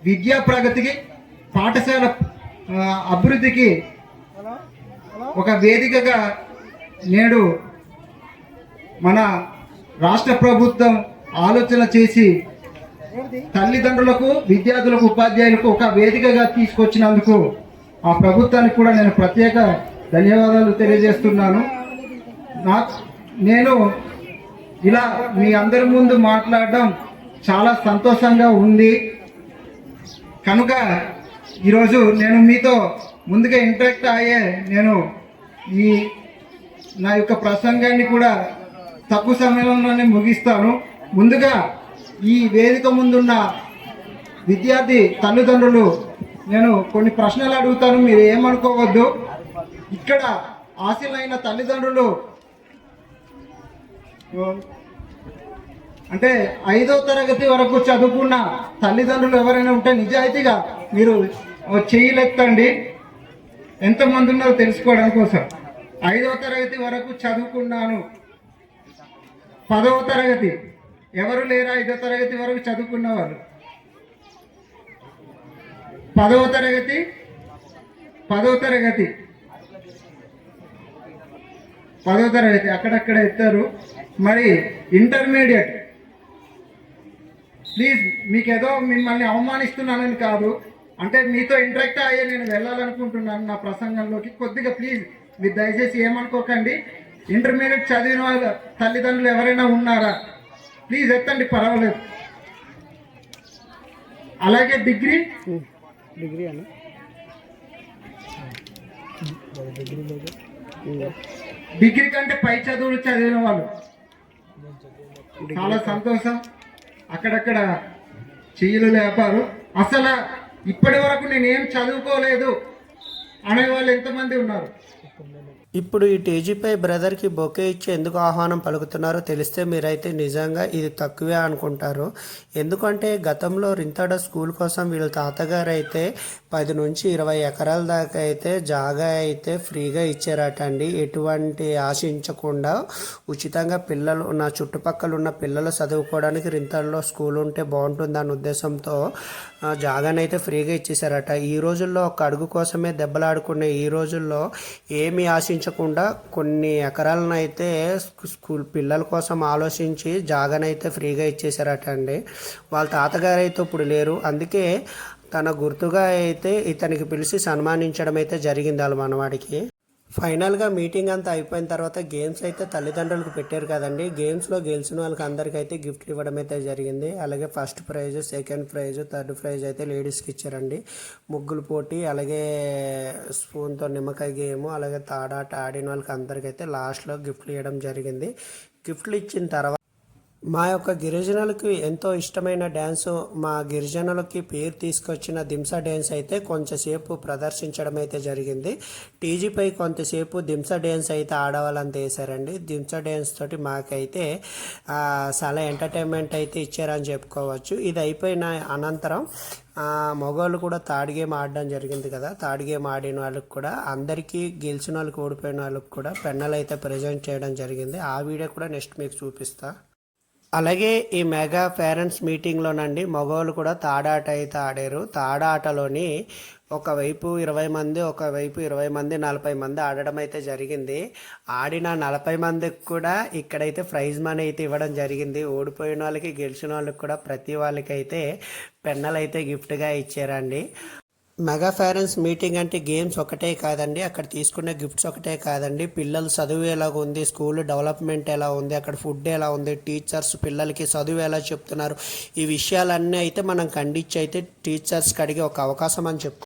విద్యా ప్రగతికి, పాఠశాల అభివృద్ధికి ఒక వేదికగా నేడు మన రాష్ట్ర ప్రభుత్వం ఆలోచన చేసి తల్లిదండ్రులకు, విద్యార్థులకు, ఉపాధ్యాయులకు ఒక వేదికగా తీసుకొచ్చినందుకు ఆ ప్రభుత్వానికి కూడా నేను ప్రత్యేక ధన్యవాదాలు తెలియజేస్తున్నాను. నేను ఇలా మీ అందరి ముందు మాట్లాడడం చాలా సంతోషంగా ఉంది. కనుక ఈరోజు నేను మీతో ముందుగా ఇంటరాక్ట్ అయ్యే నేను నా యొక్క ప్రసంగాన్ని కూడా తక్కువ సమయంలోనే ముగిస్తాను. ముందుగా ఈ వేదిక ముందున్న విద్యార్థి తల్లిదండ్రులు నేను కొన్ని ప్రశ్నలు అడుగుతాను, మీరు ఏమనుకోవద్దు. ఇక్కడ ఆశలైన తల్లిదండ్రులు అంటే 5వ తరగతి వరకు చదువుకున్న తల్లిదండ్రులు ఎవరైనా ఉంటే నిజాయితీగా మీరు చేయలేదండి. ఎంతమంది ఉన్నారో తెలుసుకోవడం కోసం. 5వ తరగతి వరకు చదువుకున్నాను. 10వ తరగతి ఎవరు లేరా? 5వ తరగతి వరకు చదువుకున్న వాళ్ళు 10వ తరగతి 10వ తరగతి అక్కడక్కడ ఎత్తారు. మరి ఇంటర్మీడియట్ ప్లీజ్, మీకు ఏదో మిమ్మల్ని అవమానిస్తున్నానని కాదు, అంటే మీతో ఇంటరాక్ట్ అయ్యే నేను వెళ్ళాలనుకుంటున్నాను నా ప్రసంగంలోకి. కొద్దిగా ప్లీజ్ మీరు దయచేసి ఏమనుకోకండి. ఇంటర్మీడియట్ చదివిన వాళ్ళ తల్లిదండ్రులు ఎవరైనా ఉన్నారా? ప్లీజ్ ఎత్తండి, పర్వాలేదు. అలాగే డిగ్రీ అని డిగ్రీ కంటే పై చదువులు చదివిన వాళ్ళు చాలా సంతోషం. అక్కడక్కడ చెయ్యలు లేపారు. అసలు ఇప్పటి వరకు నేనేం చదువుకోలేదు అనేవాళ్ళు ఎంతమంది ఉన్నారు? ఇప్పుడు ఈ టీజీపై బ్రదర్కి బొకే ఇచ్చి ఎందుకు ఆహ్వానం పలుకుతున్నారో తెలిస్తే మీరైతే నిజంగా ఇది తక్కువే అనుకుంటారు. ఎందుకంటే గతంలో రింతాడ స్కూల్ కోసం వీళ్ళ తాతగారు అయితే 10 నుంచి 20 ఎకరాల దాకా అయితే జాగా అయితే ఫ్రీగా ఇచ్చారట అండి. ఎటువంటి ఆశించకుండా ఉచితంగా పిల్లలు నా చుట్టుపక్కల ఉన్న పిల్లలు చదువుకోవడానికి రింతాడలో స్కూల్ ఉంటే బాగుంటుందన్న ఉద్దేశంతో జాగానైతే ఫ్రీగా ఇచ్చేసారట. ఈ రోజుల్లో ఒక అడుగు కోసమే దెబ్బలాడుకునే ఈ రోజుల్లో ఏమీ ఆశించకుండా కొన్ని ఎకరాలను అయితే స్కూల్ పిల్లల కోసం ఆలోచించి జాగానైతే ఫ్రీగా ఇచ్చేసారట అండి. వాళ్ళ తాతగారు అయితే ఇప్పుడు లేరు, అందుకే తన గుర్తుగా అయితే ఇతనికి పిలిచి సన్మానించడం అయితే జరిగింది వాళ్ళ మనవాడికి. ఫైనల్గా మీటింగ్ అంతా అయిపోయిన తర్వాత గేమ్స్ అయితే తల్లిదండ్రులకు పెట్టారు కదండి. గేమ్స్లో గెలిచిన వాళ్ళకి అందరికీ అయితే గిఫ్ట్లు ఇవ్వడం అయితే జరిగింది. అలాగే first prize, second prize, third prize అయితే లేడీస్కి ఇచ్చారండి. ముగ్గులు పోటీ, అలాగే స్పూన్తో నిమ్మకాయ గేము, అలాగే తాడాట ఆడిన వాళ్ళకి అందరికీ అయితే లాస్ట్లో గిఫ్ట్లు ఇవ్వడం జరిగింది. గిఫ్ట్లు ఇచ్చిన తర్వాత మా యొక్క గిరిజనులకి ఎంతో ఇష్టమైన డ్యాన్సు, మా గిరిజనులకి పేరు తీసుకొచ్చిన దింసా డ్యాన్స్ అయితే కొంచెంసేపు ప్రదర్శించడం అయితే జరిగింది. టీజీపై కొంతసేపు దింసా డ్యాన్స్ అయితే ఆడవాళ్ళంతా వేశారండి. దింసా డ్యాన్స్ తోటి మాకైతే చాలా ఎంటర్టైన్మెంట్ అయితే ఇచ్చారని చెప్పుకోవచ్చు. ఇది అయిపోయిన అనంతరం మగవాళ్ళు కూడా థర్డ్ గేమ్ ఆడడం జరిగింది కదా. థర్డ్ గేమ్ ఆడిన వాళ్ళకి కూడా అందరికీ, గెలిచిన వాళ్ళకి ఓడిపోయిన వాళ్ళకి కూడా పెన్నులు అయితే ప్రజెంట్ చేయడం జరిగింది. ఆ వీడియో కూడా నెక్స్ట్ మీకు చూపిస్తా. అలాగే ఈ మెగా పేరెంట్స్ మీటింగ్లోనండి మగవాళ్ళు కూడా తాడాట అయితే ఆడారు. తాడాటలోని ఒకవైపు 20 మంది, ఒకవైపు 20 మంది, 40 మంది ఆడడం అయితే జరిగింది. ఆడిన 40 మందికి కూడా ఇక్కడైతే ప్రైజ్ మనీ అయితే ఇవ్వడం జరిగింది. ఓడిపోయిన వాళ్ళకి, గెలిచిన వాళ్ళకి కూడా ప్రతి వాళ్ళకి అయితే పెన్నులు అయితే గిఫ్ట్గా ఇచ్చారండి. మెగా పేరెంట్స్ మీటింగ్ అంటే గేమ్స్ ఒకటే కాదండి, అక్కడ తీసుకునే గిఫ్ట్స్ ఒకటే కాదండి, పిల్లలు చదువు ఎలాగ ఉంది, స్కూల్ డెవలప్మెంట్ ఎలా ఉంది, అక్కడ ఫుడ్ ఎలా ఉంది, టీచర్స్ పిల్లలకి చదువు ఎలా చెప్తున్నారు, ఈ విషయాలన్నీ అయితే మనం ఖండించి అయితే టీచర్స్కి అడిగే ఒక అవకాశం అని చెప్తాం.